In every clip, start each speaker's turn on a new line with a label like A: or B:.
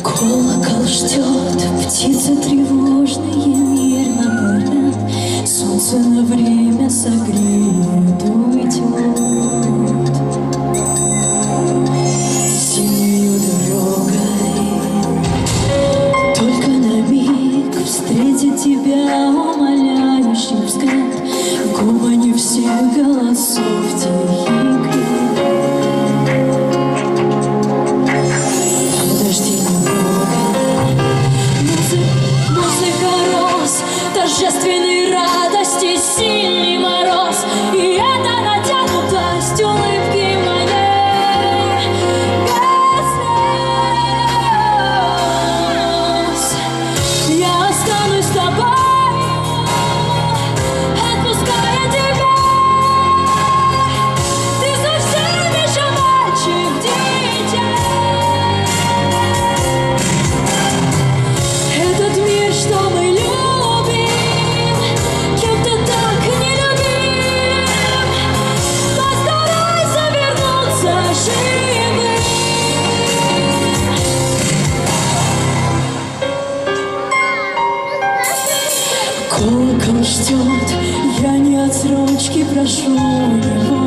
A: Колокол ждет, птицы тревожные мирно парят, солнце на время согреет, уйдет. Зимнею дорогой только на миг встретит тебя умоляющий взгляд, в гомоне всех голосов тихий крик. Подожди немного, музыка роз, торжественной радости сильный мороз, и это натянутость улыбки моей коснусь. Я останусь с тобой, отпуская тебя. Ты совсем еще мальчик, дитя. Этот мир, что мы любим, кем-то так нелюбим. Постарайся вернуться живым. Колокол ждет, я не отсрочки прошу его,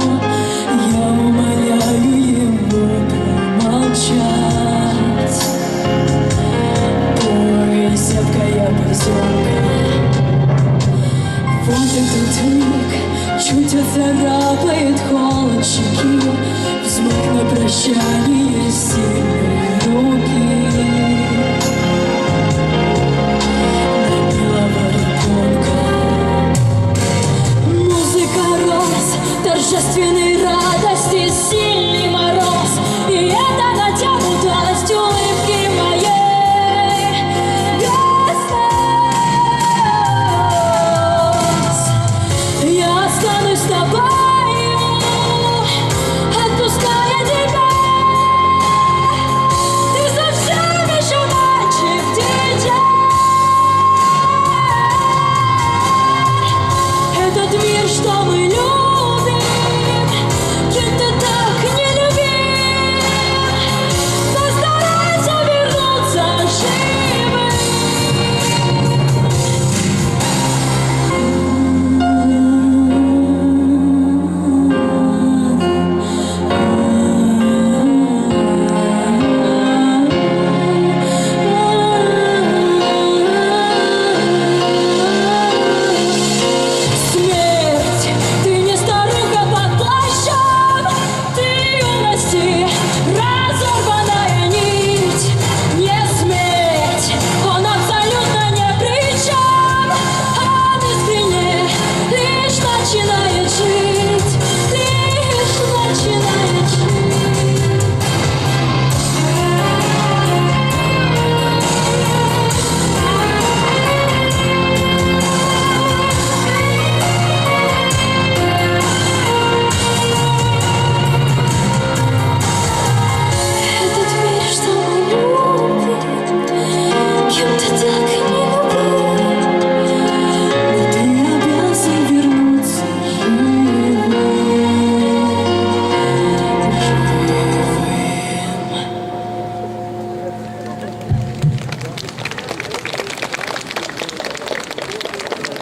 A: я умоляю его промолчать. Пой, зябкая поземка, вот этот миг чуть оцарапает холод щеки, взмах на прощание сильный.